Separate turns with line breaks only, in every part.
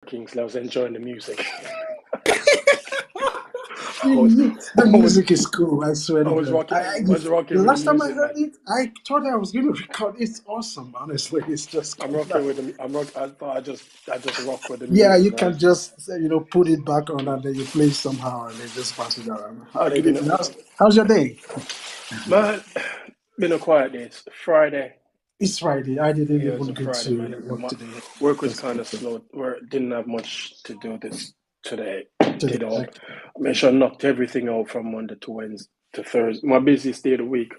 Kingsley. I was enjoying the music. I was,
The
I was,
music is cool. I swear
I
to
was
God.
rocking,
The
with the
last time I
music,
heard
man.
it, I thought I was going to record. It's awesome. Honestly, it's just
I'm
cool.
rocking with the. I'm rock. I thought I just rock with the
Yeah,
music,
you
man.
can just put it back on and then you play somehow and then just pass it around.
I
Good
even
evening. How's your day?
man. Been a quiet day. It's Friday.
It's Friday. I didn't
Yeah, it was
even
a
go
Friday, man.
to work today.
Work was
Just
kind of slow. Work didn't have much to do this today.
today.
Did all.
Okay.
I made sure I knocked everything out from Monday to Wednesday to Thursday. My busiest day of the week,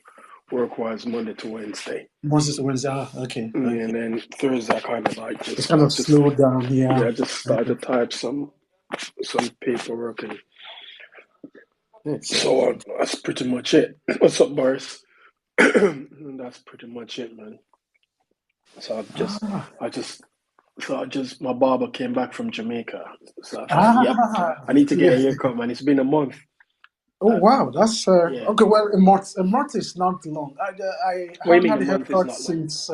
work was Monday to Wednesday.
Once it's Wednesday. Okay. Okay.
And then Thursday, I kind of like
It's kind of
just
slowed down.
yeah,
Yeah.
I just started to type some paperwork, and
It's
so that's pretty much it. What's up, Boris? That's pretty much it, man. So
ah,
I just, my barber came back from Jamaica, so I was like, yep, I need to get
yeah.
a haircut, man. It's been a month.
Oh
Uh,
wow, that's
yeah,
okay. Well, a month is not long. I
what do you
haven't
mean
had
a
a
month is
haircut
not long?
since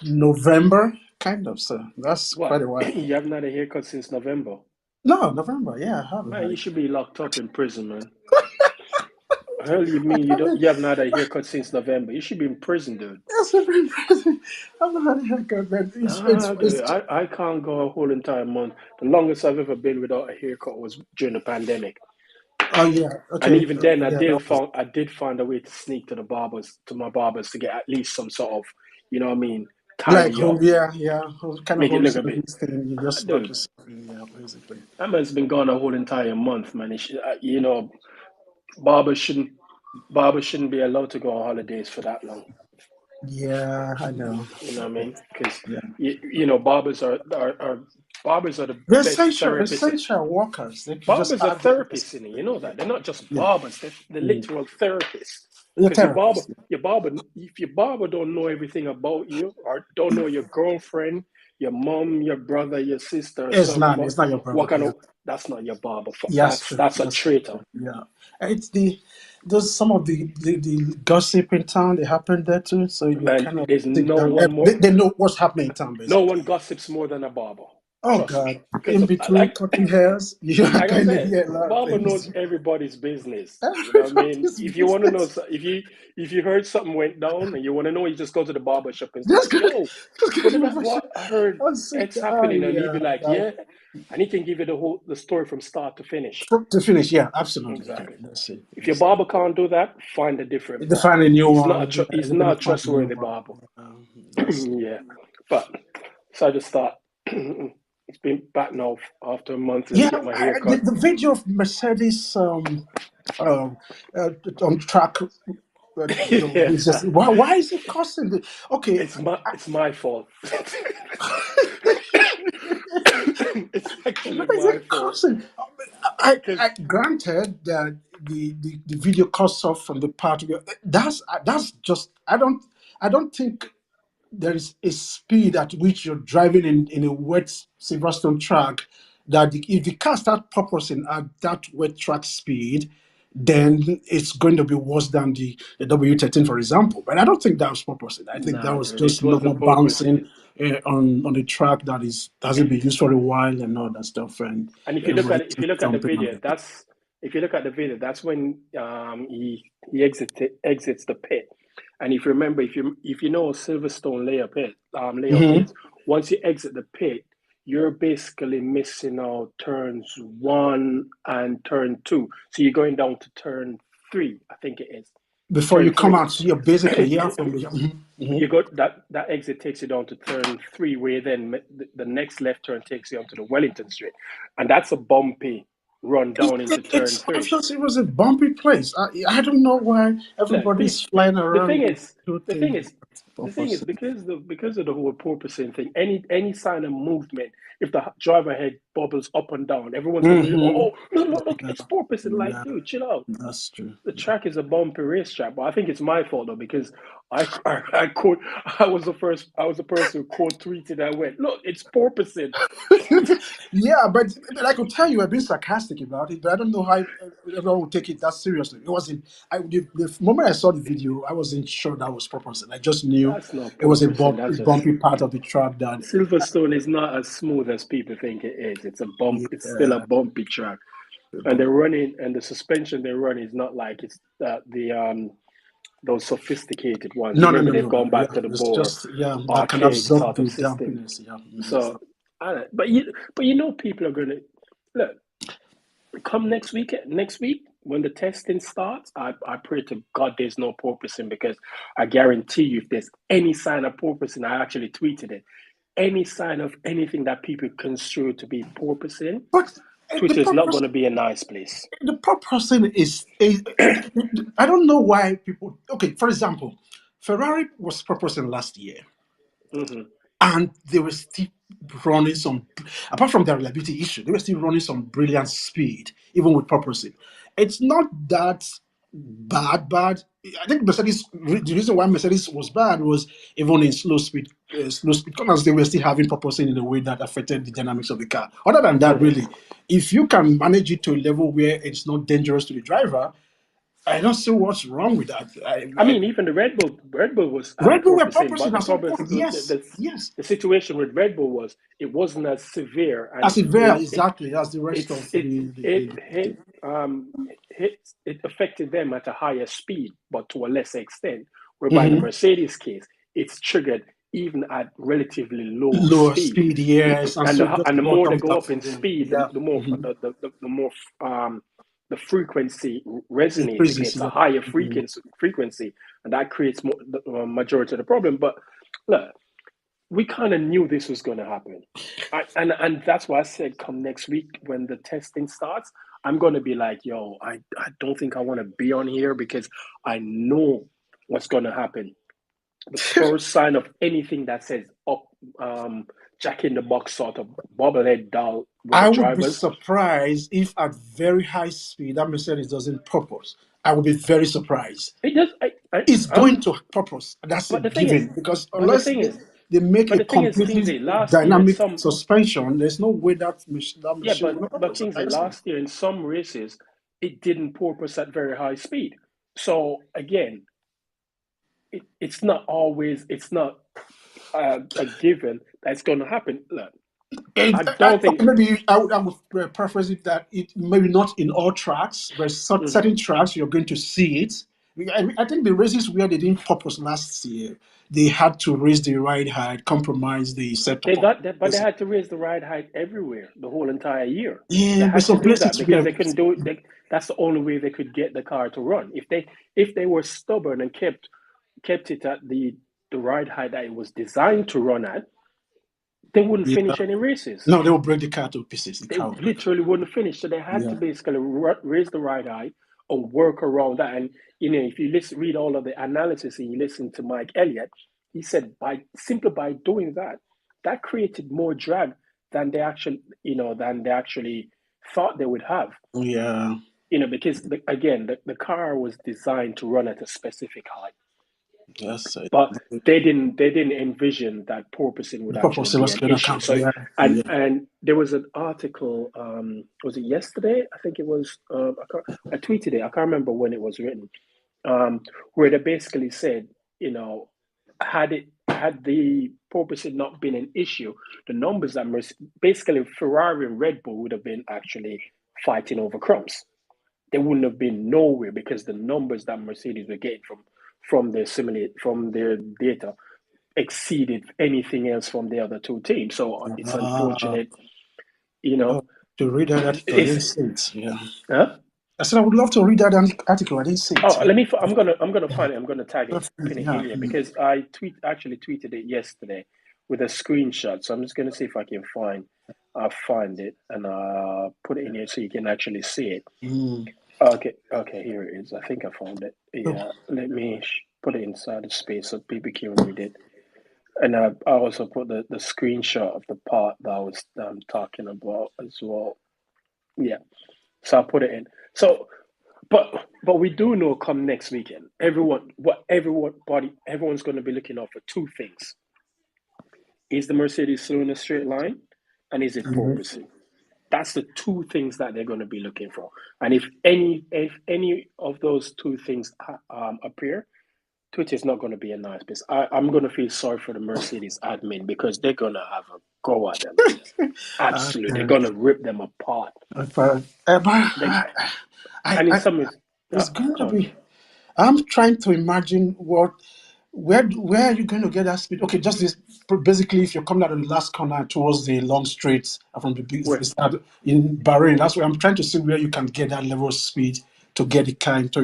November, kind of. So that's quite
What?
a while.
You haven't had a haircut since November?
No, November. Yeah, I haven't
Man,
had
you
it.
should be locked up in prison, man. Hell, you mean
I haven't.
you haven't had a haircut since November? You should be in prison, dude.
That's a very impressive. I haven't had a haircut, man.
Nah, dude, I can't go a whole entire month. The longest I've ever been without a haircut was during the pandemic.
Oh yeah.
And
Okay.
even then,
Yeah, that was.
I did find a way to sneak to my barbers to get at least some sort of, you know what I mean,
Like
tidy
home,
up,
yeah, yeah, kind of
make it
home
look a bit.
service thing. You just lock
Dude,
yourself in, yeah, basically.
that man's been gone a whole entire month, man. You know, barbers shouldn't barbers shouldn't be allowed to go on holidays for that long.
Yeah, I know.
You know what I mean? Because
Yeah.
you know, barbers are the
They're
best
essential,
therapists.
essential workers. They could just
Barbers are
add the
therapists in it. You know that they're not just
yeah.
barbers; they're
Mm.
literal therapists.
The
Because
therapist.
if your barber don't know everything about you, or don't know your girlfriend, your mom, your brother, your sister, or something,
It's not your
what
brother.
kind
Yeah.
of that's not your barber.
Yes, true.
That's a
That's
traitor.
true. Yeah. It's those some of the gossip in town, they happen there too. So you
Man,
kind of
there's
sit
no
down.
one more.
They know what's happening in town
No
basically.
one gossips more than a barber.
Oh
Trust me.
God.
Because
In between
like
cutting hairs, you are
like I
kind of
said,
hear a lot of
barber
things.
knows everybody's business. You know what I mean?
Everybody's
If you want to know,
business.
if you heard something went down and you want to know, you just go to the barber shop and be
Just
like,
go,
"Yo,
just go
what
to
did
the
I,
barbershop.
what I heard
I'll sit
X
down.
happening?" And he'd
Yeah.
be like, "Yeah," and he can give you the story from start to finish.
To finish, yeah, absolutely. Yeah,
Exactly.
that's it.
If your
That's it.
barber can't do that, find a different
If they find a
barber.
new one, yeah,
He's
they're gonna
not a
find a new
trustworthy
one.
barber.
That's
Yeah, but so I just thought it's been back now after a month. Let me
yeah.
get my hair cut.
The video of Mercedes um on track. It's
Yeah,
just why is it costing the okay?
it's my fault. It's
Why
actually
is
my
it
fault
costing?
because
I granted that the video cuts off from the part where that's just I don't think there is a speed at which you're driving in a wet Silverstone track that if the car starts purposing at that wet track speed, then it's going to be worse than the W13, for example. But I don't think that was purposing. I think that
nah,
was
dude, it
just
was a
normal
purpose.
bouncing on the track that is hasn't been used for a while and all that stuff. And
And
everybody
if you
just
look at the
jumping on
video,
it.
that's if you look at the video, that's when he exits the pit. And if you remember, if you know Silverstone layout
Hmm.
is, once you exit the pit, you're basically missing out turns one and turn two. So you're going down to turn three, I think it is.
Before
Turn
you come
three.
out, you're basically yeah from the.
You got that exit takes you down to turn three, where then the next left turn takes you onto the Wellington Street, and that's a bumpy run down into turn
It's
three.
obvious it was a bumpy place. I don't know why
No,
everybody's flying
the
around
thing
with
is,
two
the thing
things.
is, because of the whole porpoising thing. Any sign of movement, if the driver head bubbles up and down, everyone's gonna be,
Mm-hmm.
oh, look, it's porpoising. Like,
Yeah,
dude, chill out.
that's true.
The track is a bumpy racetrack, but I think it's my fault though because I quote. I was the person who quote tweeted. I went, look, it's 4%.
Yeah, but I could tell you I've been sarcastic about it, but I don't know how everyone would take it that seriously. It wasn't. The moment I saw the video, I wasn't sure that was purpose. I just knew
That's not
it was
purposing.
a
That's just
bumpy part of the track that.
Silverstone is not as smooth as people think it is. It's a bump. It's still a
Yeah,
bumpy track,
the
and
bump.
they're running, and the suspension they run is not like it's the those sophisticated ones.
No, no,
Remember,
no,
they've
no.
gone back
Yeah,
to the
it's
more
just yeah that can
archaic
absorb
sort
the
of system.
dampiness. Yeah.
So, I don't, but you know, people are gonna look. Come next week when the testing starts, I pray to God there's no porpoising, because I guarantee you, if there's any sign of porpoising, I actually tweeted it. Any sign of anything that people construe to be porpoising,
But
Twitter is not going to be a nice place.
the purpose is I don't know why people. Okay, for example, Ferrari was purposing last year,
Hmm.
and they were still running some. Apart from their reliability issue, they were still running some brilliant speed, even with purposing. It's not that bad. I think the reason why Mercedes was bad was even in slow speed corners, they were still having purposing in a way that affected the dynamics of the car. Other than that,
Hmm.
really, if you can manage it to a level where it's not dangerous to the driver, I don't see what's wrong with that.
I mean, even the Red Bull was
Red Bull were
porpoising,
purposing
but the
at some
problem,
point. Yes, yes.
the situation with Red Bull was it wasn't as severe, and
As severe, exactly, as the rest of
it hit it affected them at a higher speed, but to a lesser extent. Whereby in the
Mhm.
Mercedes case, it's triggered even at relatively low
Lower
speed,
speed, yes, and so just
and
the
the more they
bottom
go up in
tapping them.
speed,
Yeah,
the more
mhm.
the more the frequency resonates
Increases.
against a
Yeah.
higher
Mhm.
frequency, and that creates more, the majority of the problem. But look, we kind of knew this was going to happen. And that's why I said, come next week when the testing starts, I'm going to be like, yo, I don't think I want to be on here, because I know what's going to happen. The first sign of anything that says up, jack in the box sort of bobblehead doll with the
I would be
drivers,
surprised if at very high speed that Mercedes doesn't purpose. I would be very surprised.
it does.
It's going to purpose. That's a
But the thing is,
given because
but the
unless
thing is,
they make
but
a
the thing is,
completely
Kingsley, last year in
dynamic
some,
suspension, there's no way that
yeah,
machine will not
but
purpose. I
Kingsley,
don't see.
last year in some races, it didn't porpoise at very high speed. So again, it's not always, it's not a given that's going to happen. Look, I don't think.
Okay, maybe I would preface it that it maybe not in all tracks, but
Mhm.
certain tracks you're going to see it. I think the races where they didn't purpose last year, they had to raise the ride height, compromise the
They
setup of
got that, but they
this.
had to raise the ride height everywhere the whole entire year. They
Yeah, but
had to
some
do that
places
because
were
they couldn't do it. That's the only way they could get the car to run. If they were stubborn and kept it at the ride height that it was designed to run at, they wouldn't
yeah.
finish any races.
No, they will break the car to pieces. The
They
car will break.
literally wouldn't finish. So they had
Yeah.
to basically raise the ride height and work around that. And you know, if you read all of the analysis and you listen to Mike Elliott, he said by doing that, that created more drag than they actually thought they would have.
Yeah.
You know, because again, the car was designed to run at a specific height.
Yes.
But they didn't envision that porpoising would
The
actually
purpose
be
was
an
going to
issue.
come.
So
Yeah.
and
Yeah.
and there was an article, was it yesterday? I think it was, I tweeted it, I can't remember when it was written, where they basically said, you know, had the porpoising not been an issue, the numbers that basically Ferrari and Red Bull would have been actually fighting over crumbs. They wouldn't have been nowhere, because the numbers that Mercedes were getting from their data exceeded anything else from the other two teams. So it's
Uh,
unfortunate, you know.
oh, to read that article, I didn't
It's
see it. Yeah.
huh?
I said I would love to read that article. I didn't see it.
Oh,
Yeah.
I'm gonna find it. I'm gonna tag it, pin
Definitely.
it
Yeah.
in here,
Mm.
because I actually tweeted it yesterday with a screenshot. So I'm just gonna see if I can find it, and put it in here so you can actually see it.
Mm.
Okay, here it is. I think I found it.
Oh,
Yeah, let me put it inside the space so people can read it. And I also put the screenshot of the part that I was talking about as well. Yeah, so I put it in. So but we do know come next weekend, everyone's going to be looking out for two things: is the Mercedes slow in a straight line, and is it
Mhm.
porpoising? That's the two things that they're going to be looking for. And if any of those two things appear, Twitter is not going to be a nice place. I'm going to feel sorry for the Mercedes admin because they're going to have a go at them. Absolutely, they're
Okay.
going to rip them apart.
But
They
I,
and in
I,
some ways,
it's going to
go on.
be. I'm trying to imagine where are you going to get that speed? Okay, just this. Basically, if you're coming out of the last corner towards the long straight from the
Where
start in Bahrain, that's where I'm trying to see where you can get that level of speed to get the car into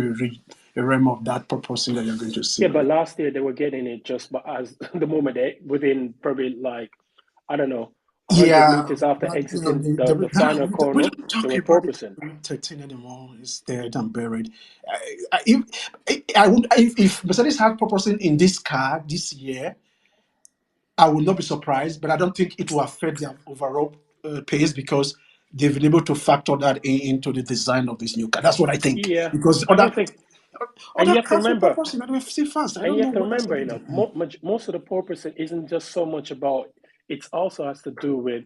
a realm of that proportion that you're going to
Yeah,
see.
but last year they were getting it just but as the moment they within probably like I don't know 100
Yeah,
meters after
but
exiting the
now
final
we
corner,
don't
they
talk
were
about the
porpoising.
13 anymore. It's dead and buried. I would if Mercedes had proposing in this car this year, I would not be surprised. But I don't think it will affect their overall pace because they've been able to factor that into the design of this new car. That's what I think.
Yeah,
Because
I don't think, and
other
you have to
cars will
remember,
proposing and we see fast. I
and
don't
you
know
have to
what else to
remember,
do there.
most of the porpoising isn't just so much about. It also has to do with